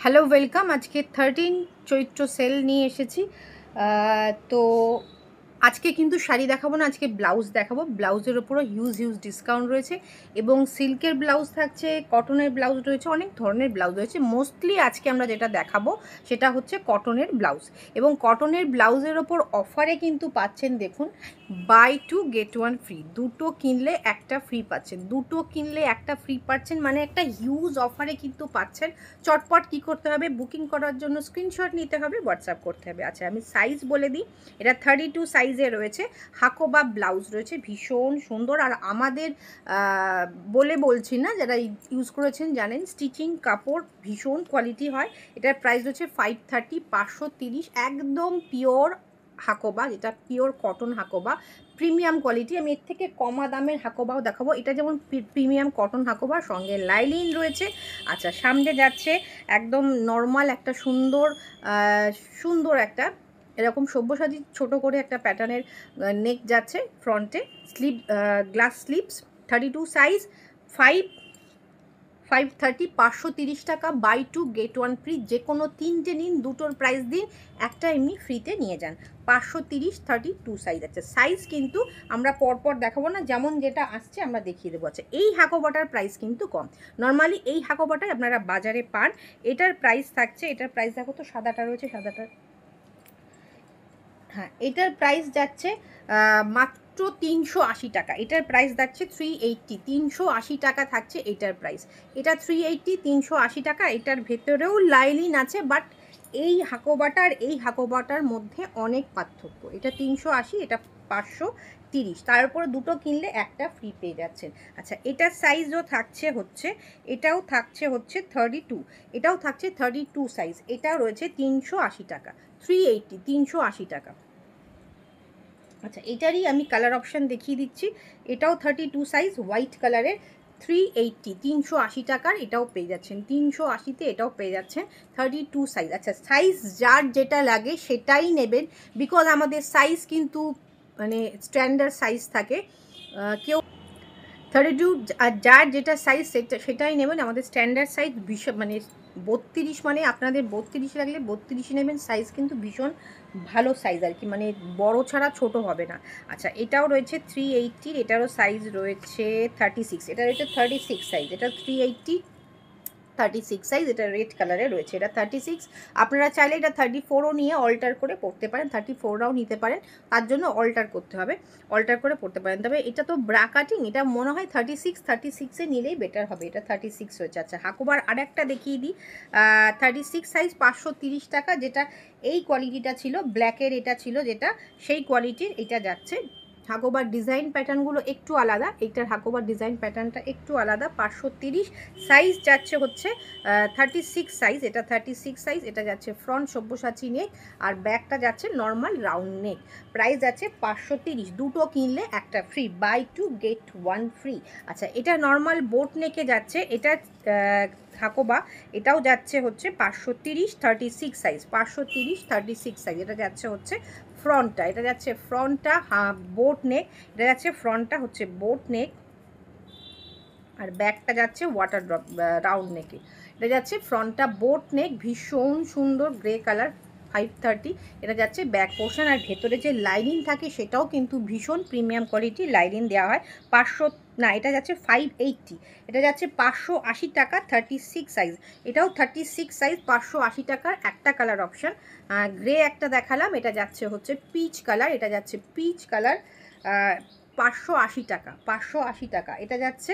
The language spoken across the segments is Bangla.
Hello welcome. আজকে 13 চৈত্র সেল নিয়ে এসেছি। তো আজকে কিন্তু শাড়ি দেখাবো না, আজকে ব্লাউজ দেখাবো। ব্লাউজের ওপরও হিউজ ডিসকাউন্ট রয়েছে এবং সিল্কের ব্লাউজ থাকছে, কটনের ব্লাউজ রয়েছে, অনেক ধরনের ব্লাউজ রয়েছে। মোস্টলি আজকে আমরা যেটা দেখাবো সেটা হচ্ছে কটনের ব্লাউজ, এবং কটনের ব্লাউজের ওপর অফারে কিন্তু পাচ্ছেন, দেখুন, buy two get one free. দুটো কিনলে একটা ফ্রি পাচ্ছেন, দুটো কিনলে একটা ফ্রি পাচ্ছেন, মানে একটা হিউজ অফারে কিন্তু পাচ্ছেন। চটপট কি করতে হবে, বুকিং করার জন্য স্ক্রিনশট নিতে হবে, হোয়াটসঅ্যাপ করতে হবে। আচ্ছা, আমি সাইজ বলে দিই। এটা 32 সাইজে রয়েছে, হাকোবা ব্লাউজ রয়েছে, ভীষণ সুন্দর। আর আমাদের বলছি না, যারা ইউজ করেছেন জানেন, স্টিচিং কাপড় ভীষণ কোয়ালিটি হয়। এটার প্রাইস হচ্ছে 530, 530, একদম পিওর হাকোবা, যেটা pure cotton Hakoba, premium quality. আমি এর থেকে কমা দামের হাকোবাও দেখাবো। এটা যেমন প্রিমিয়াম কটন হাকোবা, সঙ্গে লাইলিন রয়েছে। আচ্ছা, সামনে যাচ্ছে একদম নর্মাল একটা সুন্দর একটা এরকম সব্যসাচী ছোট করে একটা প্যাটার্নের নেক যাচ্ছে, ফ্রন্টে স্লিপ, গ্লাস স্লিপস, 32 সাইজ, 530, 530 টাকা, buy two get one free. যে কোনো তিনটে নিন, দুটোর প্রাইস দিন, একটা এমনি ফ্রিতে নিয়ে যান। 530, 32 সাইজ। আচ্ছা, সাইজ কিন্তু আমরা পরপর দেখাবো না, যেমন যেটা আসছে আমরা দেখিয়ে দেবো। আচ্ছা, এই হাকোবাটার প্রাইস কিন্তু কম। নর্মালি এই হাকোবাটাই আপনারা বাজারে পান। এটার প্রাইস থাকছে, এটার প্রাইস দেখো তো, সাদাটা রয়েছে, সাদাটা, হ্যাঁ, এটার প্রাইস যাচ্ছে মাত্র 380 টাকা। এটার প্রাইস যাচ্ছে 380, 380 টাকা থাকছে এটার প্রাইস। এটা 380, 380 টাকা। এটার ভেতরেও লাইলিন আছে, বাট এই হাকোবাটার এই হাকোবাটার মধ্যে অনেক পার্থক্য। এটা 380, এটা 530, তার উপরে দুটো কিনলে একটা ফ্রি পেয়ে যাচ্ছেন। আচ্ছা, এটার সাইজও থাকছে হচ্ছে, এটাও থাকছে হচ্ছে 32, এটাও থাকছে 32 সাইজ। এটা রয়েছে 380 টাকা, 380, 380 টাকা। আচ্ছা, এটারই আমি কালার অপশান দেখিয়ে দিচ্ছি। এটাও 32 সাইজ, হোয়াইট কালারের, 380, 380 টাকার এটাও পেয়ে যাচ্ছেন। 380-তে এটাও পেয়ে যাচ্ছেন, 32 সাইজ। আচ্ছা, সাইজ যার যেটা লাগে সেটাই নেবেন, বিকজ আমাদের সাইজ কিন্তু মানে স্ট্যান্ডার্ড সাইজ থাকে। কেউ 32, আর যার যেটা সাইজ সেটাই নেবেন। আমাদের স্ট্যান্ডার্ড সাইজ ভীষণ, মানে 32, মানে আপনাদের 32 লাগলে 32 নেবেন। সাইজ কিন্তু ভীষণ ভালো সাইজ আর কি, মানে বড় ছাড়া ছোট হবে না। আচ্ছা, এটাও রয়েছে 380, এটারও সাইজ রয়েছে 36, এটা রয়েছে 36 সাইজ, এটা 380, 36 সাইজ। এটা রেড কালারে রয়েছে, এটা 36। আপনারা চাইলে এটা 34ও নিয়ে অল্টার করে পড়তে পারেন, 34রাও নিতে পারেন, তার জন্য অল্টার করতে হবে, অল্টার করে পড়তে পারেন। তবে এটা তো ব্রা কাটিং, এটা মনে হয় 36 নিলেই বেটার হবে। এটা 36 হয়েছে। আচ্ছা, হাকোবার আরেকটা দেখিয়ে দিই, 36 সাইজ, 530 টাকা। যেটা এই কোয়ালিটিটা ছিল, ব্ল্যাকের এটা ছিল যেটা, সেই কোয়ালিটির এটা যাচ্ছে। হাকোবার ডিজাইন প্যাটার্নগুলো একটু আলাদা, এইটার হাকোবার ডিজাইন প্যাটার্নটা একটু আলাদা। 530 সাইজ যাচ্ছে হচ্ছে 36 সাইজ, এটা 36 সাইজ। এটা যাচ্ছে ফ্রন্ট সব্যসাচী নেক, আর ব্যাকটা যাচ্ছে নর্মাল রাউন্ড নেক। প্রাইস যাচ্ছে 530, দুটো কিনলে একটা ফ্রি, buy two get one free. আচ্ছা, এটা নর্মাল বোট নেকে যাচ্ছে, এটা হাকোবা, এটাও যাচ্ছে হচ্ছে 530, 36 সাইজ, 530, 36 সাইজ। এটা যাচ্ছে হচ্ছে ফ্রন্টটা, এটা যাচ্ছে ফ্রন্টটা বোট নেক, এটা যাচ্ছে ফ্রন্টটা হচ্ছে বোট নেক, আর ব্যাকটা যাচ্ছে ওয়াটার ড্রপ রাউন্ড নেকে। এটা যাচ্ছে ফ্রন্টটা বোট নেক, ভীষণ সুন্দর গ্রে কালার, 530। এটা যাচ্ছে ব্যাক পোর্শন, আর ভেতরে যে লাইনিং থাকে সেটাও কিন্তু ভীষণ প্রিমিয়াম কোয়ালিটি লাইনিং দেওয়া হয়। 500 না, এটা যাচ্ছে 580, এটা যাচ্ছে 580 টাকা, 36 সাইজ। এটাও 36 সাইজ, 580 টাকার। একটা কালার অপশান গ্রে একটা দেখালাম, এটা যাচ্ছে হচ্ছে পিচ কালার, এটা যাচ্ছে পিচ কালার, 580 টাকা, 580 টাকা। এটা যাচ্ছে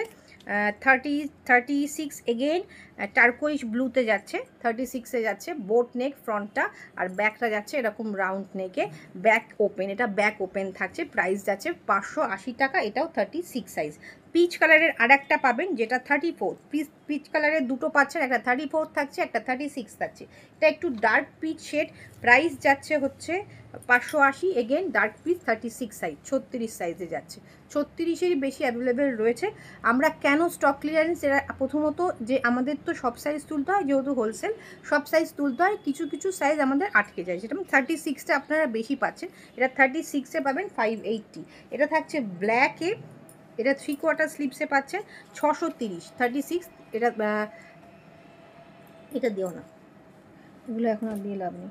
36 এগেইন টার্কোইশ ব্লুতে যাচ্ছে, 36-এ যাচ্ছে, বোট নেক ফ্রন্টটা, আর ব্যাকটা যাচ্ছে এরকম রাউন্ড নেকে, ব্যাক ওপেন, এটা ব্যাক ওপেন থাকছে। প্রাইস যাচ্ছে 580 টাকা, এটাও 36 সাইজ। পিচ কালারের আর একটা পাবেন, যেটা 34, পিচ কালারের দুটো পাচ্ছেন, একটা 34 থাকছে, একটা 36 থাকছে। এটা একটু ডার্ক পিচ শেড। প্রাইস যাচ্ছে হচ্ছে 580, এগেন ডার্ক পিচ, 36 সাইজ, 36 সাইজে যাচ্ছে। 36-এরই বেশি অ্যাভেলেবেল রয়েছে। আমরা কেন স্টক ক্লিয়ারেন্স, এরা প্রথমত যে আমাদের তো সব সাইজ তুলতে হয়, যেহেতু হোলসেল সব সাইজ তুলতে হয়, কিছু কিছু সাইজ আমাদের আটকে যায়, সেটা 36টা আপনারা বেশি পাচ্ছেন। এটা 36-এ পাবেন 580। এটা থাকছে ব্ল্যাকে, এটা 3/4 স্লিপসে পাচ্ছেন 630, 36। এটা এটা দিও না, এগুলো এখন আর দিয়ে লাভ নেই।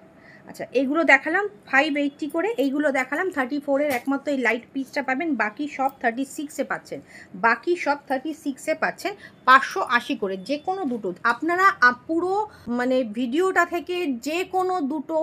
আচ্ছা, এইগুলো দেখালাম 580 করে, এইগুলো দেখালাম 34-এর, একমাত্র এই লাইট পিসটা পাবেন, বাকি সব 36-এ পাচ্ছেন, বাকি সব 36-এ পাচ্ছেন 580 করে। যে কোনো দুটো আপনারা পুরো মানে ভিডিওটা থেকে যে কোনো দুটো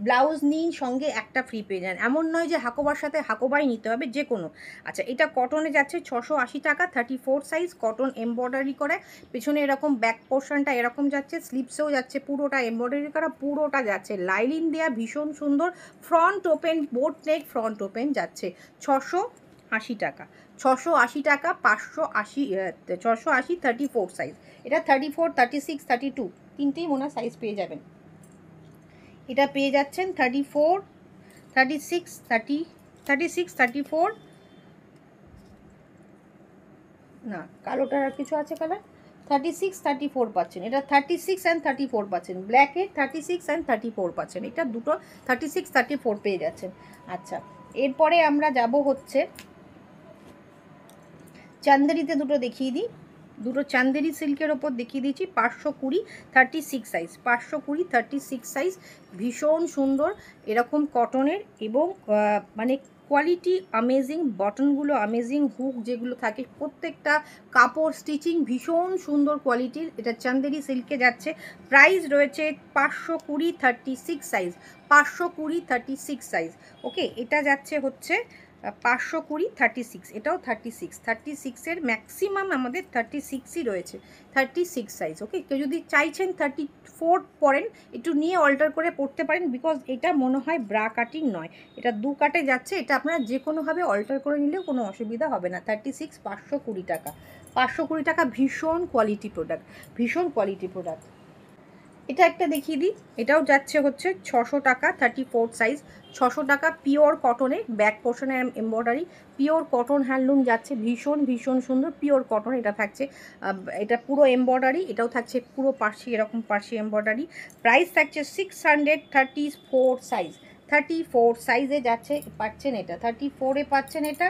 ব্লাউজ নিন, সঙ্গে একটা ফ্রি পেয়ে যান, এমন নয় যে হাকোবার সাথে হাকোবাই নিতে হবে, যে কোনো। আচ্ছা, এটা কটনে যাচ্ছে 680 টাকা, 34 সাইজ, কটন এমব্রয়ডারি করে, পেছনে এরকম ব্যাক পোর্শনটা এরকম যাচ্ছে, স্লিপসেও যাচ্ছে পুরোটা এমব্রয়ডারি করা, পুরোটা যাচ্ছে লাইলিন দেওয়া, ভীষণ সুন্দর, ফ্রন্ট ওপেন, বোট নেক ফ্রন্ট ওপেন যাচ্ছে 680 টাকা, 680 টাকা, 580, 680, 34 সাইজ, এটা 34, 36, 32 তিনটেই মনে হয় সাইজ পেয়ে যাবেন। এটা পেয়ে যাচ্ছেন 34, 36, 36, 34, না কালোটার আর কিছু আছে কালার, 36, 34 পাচ্ছেন, এটা 36 অ্যান্ড 34 পাচ্ছেন, ব্ল্যাকে 36 অ্যান্ড 34 পাচ্ছেন, এটা দুটো 36, 34 পেয়ে যাচ্ছেন। আচ্ছা, এরপরে আমরা যাব হচ্ছে চান্দেরিতে, দুটো দেখিয়ে দিই, দুটো চান্দেরি সিল্কের ওপর দেখিয়ে দিয়েছি, 520, 36 সাইজ, 520, 36 সাইজ, ভীষণ সুন্দর এরকম কটনের, এবং মানে কোয়ালিটি অ্যামেজিং, বটনগুলো অ্যামেজিং, হুক যেগুলো থাকে প্রত্যেকটা কাপড় স্টিচিং ভীষণ সুন্দর কোয়ালিটির, এটা চান্দেরি সিল্কে যাচ্ছে, প্রাইস রয়েছে 520, 36 সাইজ, 520, 36 সাইজ, ওকে। এটা যাচ্ছে হচ্ছে 520, 36, এটাও 36, 36-এর ম্যাক্সিমাম আমাদের 36ই রয়েছে, 36 সাইজ, ওকে। কেউ যদি চাইছেন 34 পরেন, একটু নিয়ে অল্টার করে পরতে পারেন, বিকজ এটা মনে হয় ব্রা কাটিং নয়, এটা দু কাটে যাচ্ছে, এটা আপনারা যে কোনোভাবে অল্টার করে নিলেও কোনো অসুবিধা হবে না। 36, 520 টাকা, 520 টাকা, ভীষণ কোয়ালিটি প্রোডাক্ট, ভীষণ কোয়ালিটি প্রোডাক্ট। এটা একটা দেখিয়ে দিই, এটাও যাচ্ছে হচ্ছে 600 টাকা, 34 সাইজ, 600 টাকা, পিওর কটনের, ব্যাক পোর্শনের এমব্রয়ডারি, পিওর কটন হ্যান্ডলুম যাচ্ছে, ভীষণ ভীষণ সুন্দর পিওর কটন, এটা থাকছে, এটা পুরো এমব্রয়ডারি, এটাও থাকছে পুরো পার্সি, এরকম পার্সি এমব্রয়ডারি, প্রাইস থাকছে 634 সাইজ, 34 সাইজে যাচ্ছে, পাচ্ছেন এটা 34-এ পাচ্ছেন, এটা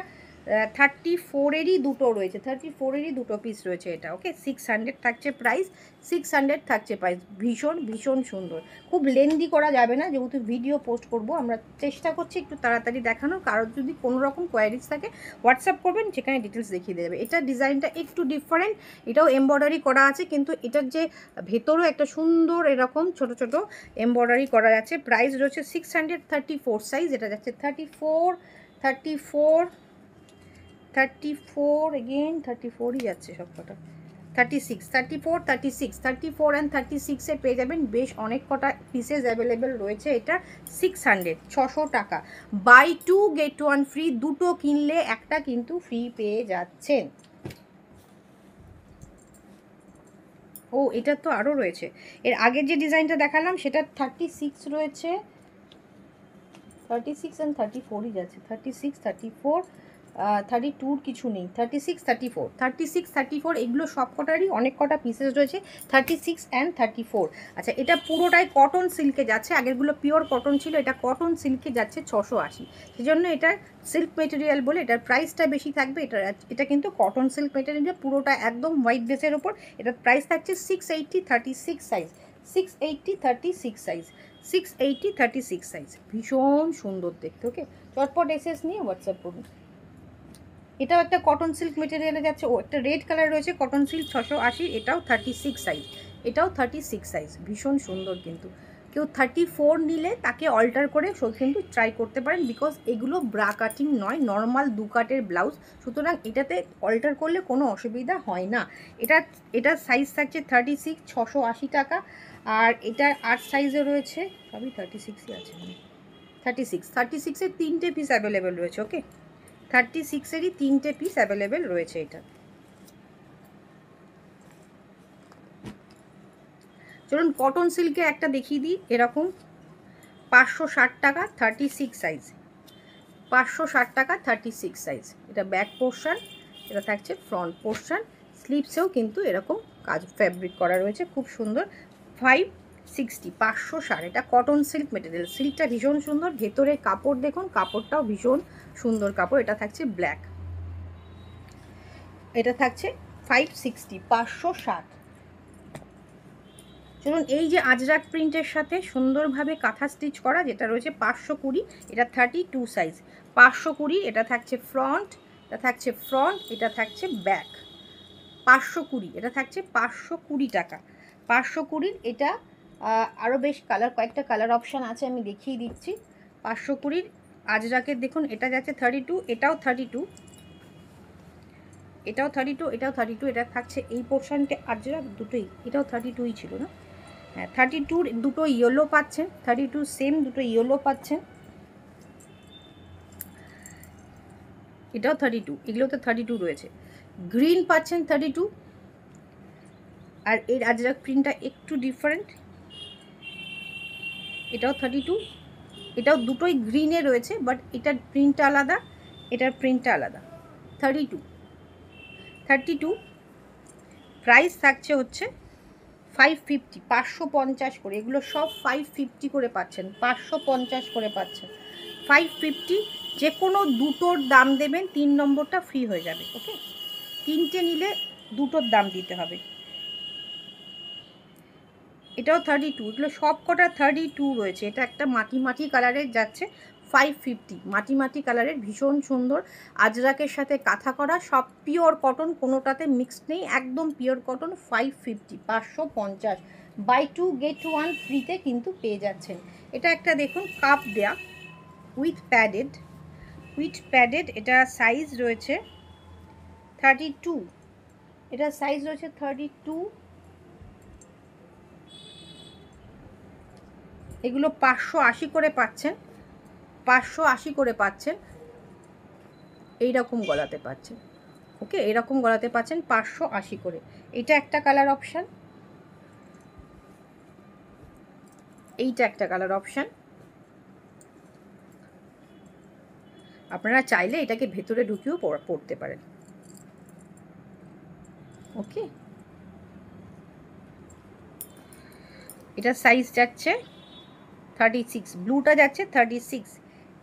34-এরই দুটো রয়েছে, 34-এরই দুটো পিস রয়েছে এটা, ওকে। 600 থাকছে প্রাইস, 600 থাকছে প্রাইস, ভীষণ ভীষণ সুন্দর, খুব লেন্দি করা যাবে না, যেহেতু ভিডিও পোস্ট করব, আমরা চেষ্টা করছি একটু তাড়াতাড়ি দেখানোর, কারোর যদি কোনো রকম কোয়ারিজ থাকে হোয়াটসঅ্যাপ করবেন, সেখানে ডিটেলস দেখিয়ে দেবে। এটার ডিজাইনটা একটু ডিফারেন্ট, এটাও এমব্রয়ডারি করা আছে, কিন্তু এটার যে ভেতরও একটা সুন্দর এরকম ছোট ছোট এমব্রয়ডারি করা যাচ্ছে, প্রাইস রয়েছে 634 সাইজ, এটা যাচ্ছে 34, 34, 34, এগেন 34ই যাচ্ছে সব কটা, 36, 34, 36, 34 অ্যান্ড 36-এ পেয়ে যাবেন, বেশ অনেক কটা পিসেস অ্যাভেলেবেল রয়েছে, এটা 600, 600 টাকা, বাই 2 গেট 1 ফ্রি, দুটো কিনলে একটা কিন্তু ফ্রি পেয়ে যাচ্ছেন। ও, এটা তো আরও রয়েছে, এর আগের যে ডিজাইনটা দেখালাম সেটা 36 রয়েছে, 36 অ্যান্ড 34ই যাচ্ছে, 36, 34, 32 কিছু নেই, 36, 34, 36, 34, এগুলো সব কটারই অনেক কটা পিসেস রয়েছে, 36 অ্যান্ড 34। আচ্ছা, এটা পুরোটাই কটন সিল্কে যাচ্ছে, আগেরগুলো পিওর কটন ছিল, এটা কটন সিল্কে যাচ্ছে 680, সেজন্য এটা সিল্ক মেটেরিয়াল বলে এটার প্রাইসটা বেশি থাকবে, এটা কিন্তু কটন সিল্ক মেটেরিয়াল, পুরোটা একদম হোয়াইট বেসের ওপর, এটার প্রাইস থাকছে 680, 36 সাইজ, 680, 36 সাইজ, 680, 36 সাইজ, ভীষণ সুন্দর দেখতে, ওকে। চটপট এসএস নিয়ে হোয়াটসঅ্যাপ করুন। এটাও একটা কটন সিল্ক মেটেরিয়ালে যাচ্ছে, ও একটা রেড কালার রয়েছে, কটন সিল্ক 680, এটাও 36 সাইজ, এটাও 36 সাইজ, ভীষণ সুন্দর, কিন্তু কেউ 34 নিলে তাকে অল্টার করে কিন্তু ট্রাই করতে পারেন, বিকজ এগুলো ব্রা কাটিং নয়, নর্মাল দু কাটের ব্লাউজ, সুতরাং এটাতে অল্টার করলে কোনো অসুবিধা হয় না। এটার সাইজ থাকছে 36, 680 টাকা, আর এটা 8 সাইজে রয়েছে, সবই 36ই আছে, 36-এর 3টে পিস অ্যাভেলেবেল রয়েছে, ওকে। 36-এরই 3টে পিস অ্যাভেলেবেল রয়েছে এটা। চলুন কটন সিল্কে একটা দেখিয়ে দিই, এরকম 560 টাকা, 36 সাইজ, 560 টাকা, 36 সাইজ, এটা ব্যাক পোর্শন, এটা থাকছে ফ্রন্ট পোর্শন, স্লিপসেও কিন্তু এরকম কাজ ফ্যাব্রিক করা রয়েছে, খুব সুন্দর, 560, 560, এটা কটন সিল্ক মেটেরিয়াল, সিল্কটা ভীষণ সুন্দর, ভেতরে কাপড় দেখুন, কাপড়টাও ভীষণ সুন্দর কাপড়, এটা থাকছে ব্ল্যাক, এটা থাকছে 560, 560। চলুন, এই যে আজরাক প্রিন্টের সাথে সুন্দরভাবে কাঁথা স্টিচ করা যেটা রয়েছে 520, এটা 32 সাইজ। 520 এটা থাকছে ফ্রন্ট, এটা থাকছে ফ্রন্ট, এটা থাকছে ব্যাক। 520 এটা থাকছে 520 টাকা। 520 এটা আরও বেশ কালার, কয়েকটা কালার অপশান আছে, আমি দেখিয়ে দিচ্ছি। 520 আজরাকের দেখুন, এটা যাচ্ছে 32, এটাও 32, এটাও 32, এটাও 32। এটা থাকছে এই পোর্শনটা আজরাক দুটোই, এটাও 32ই ছিল না? হ্যাঁ, 32 দুটো ইয়েলো পাচ্ছেন, 32 সেম দুটো ইয়েলো পাচ্ছেন। এটাও 32, এগুলোতে 32 রয়েছে। গ্রিন পাচ্ছেন 32, আর এর আজরাক প্রিন্টটা একটু ডিফারেন্ট। এটাও 32, এটাও দুটোই গ্রিনে রয়েছে, বাট এটার প্রিন্টটা আলাদা, এটার প্রিন্টটা আলাদা। 32 প্রাইস থাকছে হচ্ছে 550, 550 করে। এগুলো সব 550 করে পাচ্ছেন, 550 করে পাচ্ছেন। 550, যে কোনো দুটোর দাম দেবেন, 3 নম্বরটা ফ্রি হয়ে যাবে। ওকে, 3টে নিলে দুটোর দাম দিতে হবে। এটাও 32, এগুলো সব কটা 32 রয়েছে। এটা একটা মাটি মাটি কালারের যাচ্ছে 550, মাটি মাটি কালারের, ভীষণ সুন্দর। আজরাকের সাথে কাঁথা করা, সব পিওর কটন, কোনোটাতে মিক্সড নেই, একদম পিওর কটন। 550, 550, বাই 2 গেট 1 ফ্রিতে কিন্তু পেয়ে যাচ্ছেন। এটা একটা দেখুন কাপ দেয়া উইথ প্যাডেড, এটা সাইজ রয়েছে 32, এটা সাইজ রয়েছে 32। এগুলো 580 করে পাচ্ছেন, 580 করে পাচ্ছেন। এইরকম গলাতে পাচ্ছেন। ওকে, এরকম গলাতে পাচ্ছেন 580 করে। এটা একটা কালার অপশান, এইটা একটা কালার অপশান। আপনারা চাইলে এটাকে ভেতরে ঢুকিয়েও পরতে পারেন। ওকে, এটা সাইজ যাচ্ছে 36, ব্লুটা যাচ্ছে 36,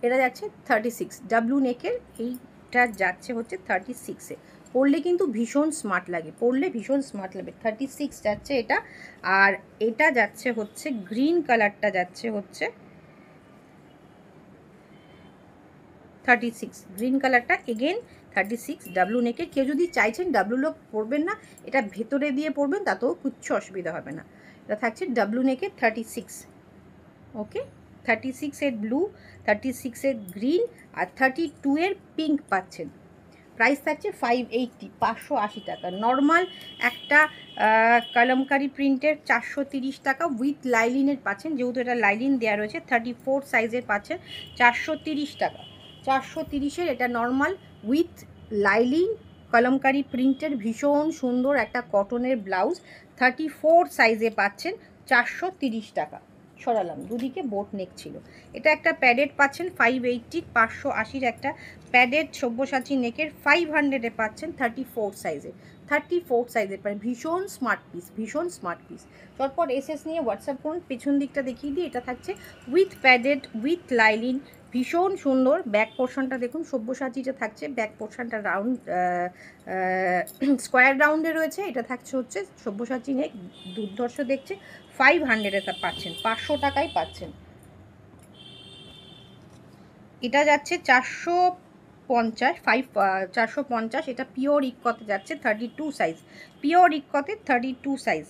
এটা যাচ্ছে 36, ডাব্লু নেকের এইটা যাচ্ছে হচ্ছে 36-এ। পরলে কিন্তু ভীষণ স্মার্ট লাগে, পরলে ভীষণ স্মার্ট লাগবে। 36 যাচ্ছে এটা, আর এটা যাচ্ছে হচ্ছে গ্রিন কালারটা যাচ্ছে হচ্ছে 36, গ্রিন কালারটা এগেন 36, ডাব্লু নেকের। কেউ যদি চাইছেন ডাব্লু লোক পরবেন না, এটা ভেতরে দিয়ে পরবেন, তাতেও কিচ্ছু অসুবিধা হবে না। এটা থাকছে ডাব্লু নেকের 36। ওকে, 36-এর ব্লু, 36-এর গ্রিন, আর 32-এর পিঙ্ক পাচ্ছেন। প্রাইস থাকছে 580, 580 টাকা। নর্মাল একটা কলমকারি প্রিন্টের 430 টাকা, উইথ লাইলিনের পাচ্ছেন, যেহেতু এটা লাইলিন দেওয়া রয়েছে। 34 সাইজের পাচ্ছেন 430 টাকা। 430-এর এটা নর্মাল উইথ লাইলিন কলমকারি প্রিন্টের, ভীষণ সুন্দর একটা কটনের ব্লাউজ। 34 সাইজে পাচ্ছেন 430 টাকা। সরালাম, দুদিকে বোট নেক ছিল। এটা একটা প্যাডেড পাচ্ছেন 580, 580-র একটা প্যাডেড সব্যসাচী নেকের 500-এ পাচ্ছেন 34 সাইজে। 34 সাইজের পারে, ভীষণ স্মার্ট পিস, ভীষণ স্মার্ট পিস। চটপট এসএস নিয়ে হোয়াটসঅ্যাপ করুন। পেছন দিকটা দেখিয়ে দিই, এটা থাকছে উইথ প্যাডেড উইথ লাইলিন, ভীষণ সুন্দর। ব্যাক পোর্শনটা দেখুন, সব্যসাচীটা থাকছে, ব্যাক পোর্শনটা রাউন্ড স্কোয়ার রাউন্ডে রয়েছে। এটা থাকছে হচ্ছে সব্যসাচী নেক, দুর্ধর্ষ দেখছে। 500-এ তা পাচ্ছেন, 500 টাকায় পাচ্ছেন। এটা যাচ্ছে 450, 450, এটা পিওর ইক্কতে যাচ্ছে 32 সাইজ, পিওর ইক্কতে 32 সাইজ।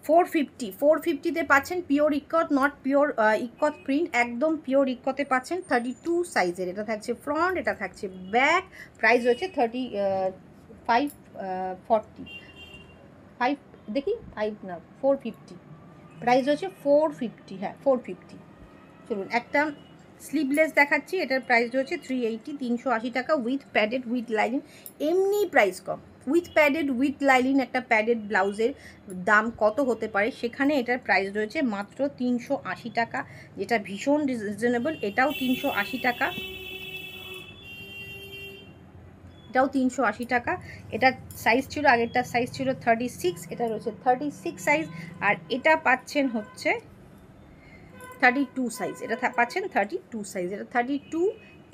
450-তে পাচ্ছেন pure ikat, not pure ikat print, একদম পিওর ইক্কতে পাচ্ছেন 32 সাইজের। এটা থাকছে ফ্রন্ট, এটা থাকছে ব্যাক। প্রাইস হচ্ছে 5 দেখি 5 না 450, প্রাইস হচ্ছে 450। হ্যাঁ 450। চলুন একটা স্লিভলেস দেখাচ্ছি, এটার প্রাইস রয়েছে 380, 380 টাকা, উইথ প্যাডেড উইথ লাইলিন। এমনি price com, with padded with lining একটা প্যাডেড ব্লাউজের দাম কত হতে পারে, সেখানে এটার প্রাইস রয়েছে মাত্র 380 টাকা, যেটা ভীষণ রিজনেবল। এটাও 380 টাকা, এটাও 380 টাকা। এটা সাইজ ছিল, আগেরটার সাইজ ছিল 36, এটা রয়েছে 36 সাইজ, আর এটা পাচ্ছেন হচ্ছে 32 সাইজ। এটা পাচ্ছেন 32 সাইজ, এটা 32,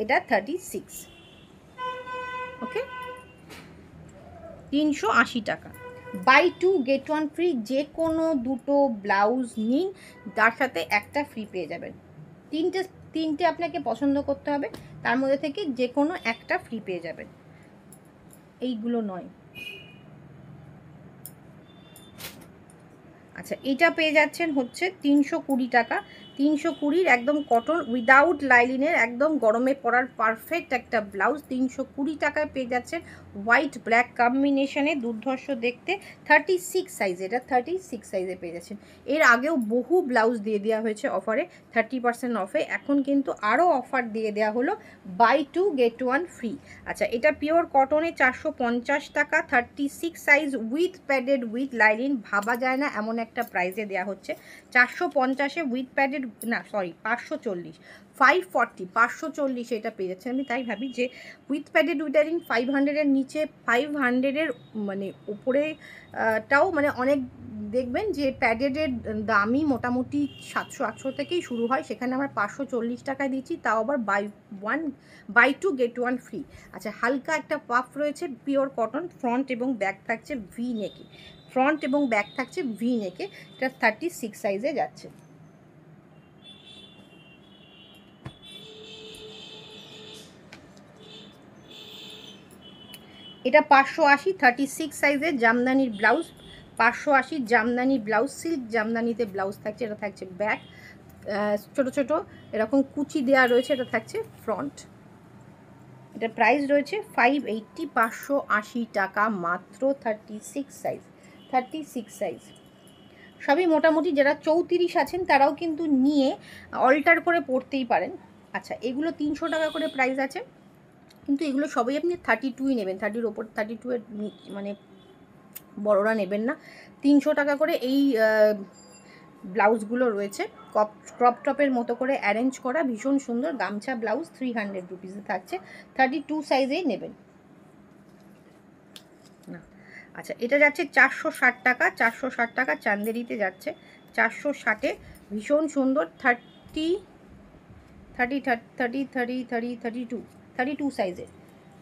এটা 36। ওকে, 380 টাকা। বাই 2 গেট 1 ফ্রি, যে কোনো দুটো ব্লাউজ নিন, তার সাথে একটা ফ্রি পেয়ে যাবেন। তিনটে আপনাকে পছন্দ করতে হবে, তার মধ্যে থেকে যে কোনো একটা ফ্রি পেয়ে যাবেন, এইগুলো নয়। আচ্ছা, এটা পেয়ে যাচ্ছেন হচ্ছে 320 টাকা। 320 একদম কটন উইদাউট লাইলিনের, একদম গরমে পরার পারফেক্ট একটা ব্লাউজ 320 টাকায় পেয়ে যাচ্ছেন। হোয়াইট ব্ল্যাক কম্বিনেশনে দুর্ধর্ষ দেখতে, 36 সাইজে, এটা 36 সাইজে পেয়ে যাচ্ছেন। এর আগেও বহু ব্লাউজ দিয়ে দেওয়া হয়েছে অফারে 30% অফে, এখন কিন্তু আরও অফার দিয়ে দেওয়া হলো বাই 2 গেট 1 ফ্রি। আচ্ছা, এটা পিওর কটনে 450 টাকা, 36 size with padded with lining, ভাবা যায় না এমন একটা প্রাইসে দেওয়া হচ্ছে। 450-এ উইথ প্যাডেড, না সরি 540, 540, 540 এটা পেয়ে যাচ্ছে। আমি তাই ভাবি যে উইথ প্যাডেড উইথ লাইলিন 500-এর নিচে, 500-এর মানে উপরে টাও মানে অনেক দেখবেন যে প্যাডেডের দামই মোটামুটি 700-800 থেকেই শুরু হয়, সেখানে আমরা 540 টাকায় দিচ্ছি, তাও আবার বাই 2 গেট 1 ফ্রি। আচ্ছা, হালকা একটা পাফ রয়েছে, পিওর কটন, ফ্রন্ট এবং ব্যাক থাকছে ভি নেকে, ফ্রন্ট এবং ব্যাক থাকছে ভি নেকে, এটা 36 সাইজে যাচ্ছে। এটা 580, 36 সাইজের জামদানির ব্লাউজ, 580 জামদানি ব্লাউজ, সিল্ক জামদানিতে ব্লাউজ থাকছে, এটা থাকছে ব্যাক, ছোট ছোট এরকম কুচি দেওয়া রয়েছে, এটা থাকছে ফ্রন্ট। এটা প্রাইস রয়েছে 580, 580 টাকা মাত্র, 36 সাইজ, 36 সাইজ। সবই মোটামুটি যারা 34 আছেন তারাও কিন্তু নিয়ে অল্টার করে পরতেই পারেন। আচ্ছা, এগুলো 300 টাকা করে প্রাইস আছে, কিন্তু এগুলো সবই আপনি 32ই নেবেন, 30-এর ওপর, 32-এর মানে বড়রা নেবেন না। 300 টাকা করে এই ব্লাউজগুলো রয়েছে, ক্রপ টপের মতো করে অ্যারেঞ্জ করা, ভীষণ সুন্দর গামছা ব্লাউজ, 300 রুপিসে থাকছে, 32 সাইজেই নেবেন না। আচ্ছা, এটা যাচ্ছে 460 টাকা, 460 টাকা চান্দেরিতে যাচ্ছে, 460-এ ভীষণ সুন্দর 32 সাইজের,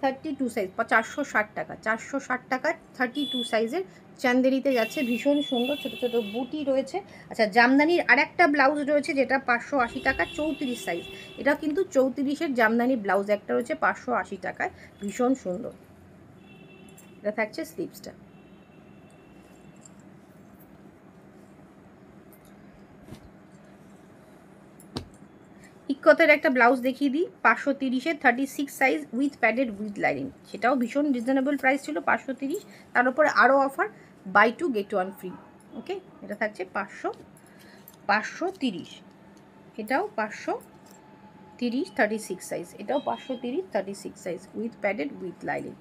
32 সাইজ, 460 টাকা, 460 টাকা 32 সাইজের চান্দেরিতে যাচ্ছে, ভীষণ সুন্দর ছোটো ছোটো বুটি রয়েছে। আচ্ছা, জামদানির আরেকটা ব্লাউজ রয়েছে যেটা 580 টাকা, 34 সাইজ, এটাও কিন্তু 34-এর জামদানি ব্লাউজ একটা রয়েছে 580 টাকায়, ভীষণ সুন্দর। এটা থাকছে স্লিভসটা। ইকতের একটা ব্লাউজ দেখিয়ে দিই, 530-এর 36 size with padded with lining, সেটাও ভীষণ রিজনেবল প্রাইস ছিল 530, তার উপরে আরও অফার বাই 2 গেট 1 ফ্রি। ওকে, এটা থাকছে 530, এটাও 530, 36 সাইজ, এটাও 530, 36 size with padded with lining,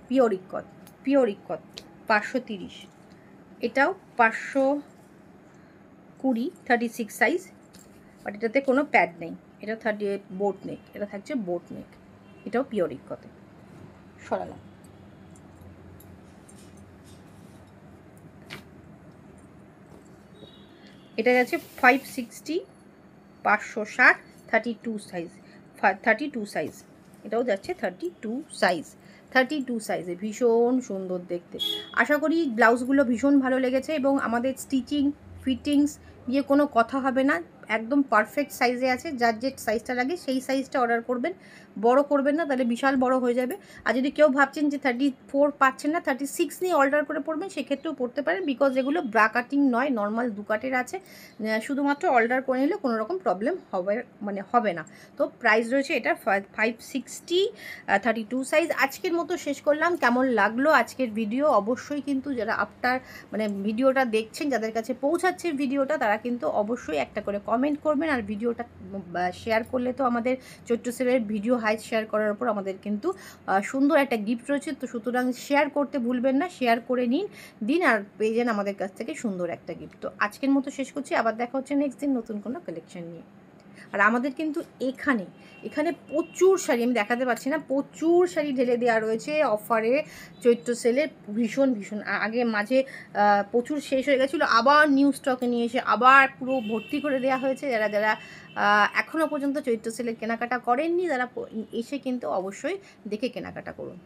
pure ইকত, pure ইকত 530, এটাও 520, 36 সাইজ, বাট এটাতে কোনো প্যাড নেই, এটা বোট নেক, এটা থাকছে বোট নেক, এটাও পিওর ইকতে। সরালাম। এটা যাচ্ছে 560, 560, 32 সাইজ, 32 সাইজ, এটাও যাচ্ছে 32 সাইজ, 32 সাইজে, ভীষণ সুন্দর দেখতে। আশা করি ব্লাউজগুলো ভীষণ ভালো লেগেছে, এবং আমাদের স্টিচিং ফিটিংস নিয়ে কোনো কথা হবে না, একদম পারফেক্ট সাইজে আছে, যার যে সাইজটা লাগে সেই সাইজটা অর্ডার করবেন, বড় করবেন না, তাহলে বিশাল বড় হয়ে যাবে। আর যদি কেউ ভাবছেন যে 34 পাচ্ছেন না, 36 নিয়ে অর্ডার করে পড়বেন, সেক্ষেত্রেও পড়তে পারেন, বিকজ এগুলো ব্রা কাটিং নয়, নর্মাল দুকাটের আছে, শুধুমাত্র অর্ডার করে নিলে কোনো রকম প্রবলেম হবে না। তো প্রাইস রয়েছে এটা 560, 32 সাইজ। আজকের মতো শেষ করলাম। কেমন লাগলো আজকের ভিডিও অবশ্যই কিন্তু যারা ভিডিওটা দেখছেন, যাদের কাছে পৌঁছাচ্ছে ভিডিওটা, তারা কিন্তু অবশ্যই একটা করে কমেন্ট করবেন, আর ভিডিওটা শেয়ার করলে তো আমাদের চৈত্র সেলের ভিডিও হাইট শেয়ার করার উপর আমাদের কিন্তু সুন্দর একটা গিফট রয়েছে, তো সুতরাং শেয়ার করতে ভুলবেন না, শেয়ার করে দিন আর পেয়ে যান আমাদের কাছ থেকে সুন্দর একটা গিফট। তো আজকের মতো শেষ করছি, আবার দেখা হচ্ছে নেক্সট দিন নতুন কোনো কালেকশন নিয়ে। আর আমাদের কিন্তু এখানে প্রচুর শাড়ি, আমি দেখাতে পারছি না, প্রচুর শাড়ি ঢেলে দেওয়া রয়েছে অফারে, চৈত্র সেলে ভীষণ আগে মাঝে প্রচুর শেষ হয়ে গেছিলো, আবার নিউ স্টকে নিয়ে এসে আবার পুরো ভর্তি করে দেওয়া হয়েছে। যারা এখনও পর্যন্ত চৈত্র সেলের কেনাকাটা করেননি, তারা এসে কিন্তু অবশ্যই দেখে কেনাকাটা করুন।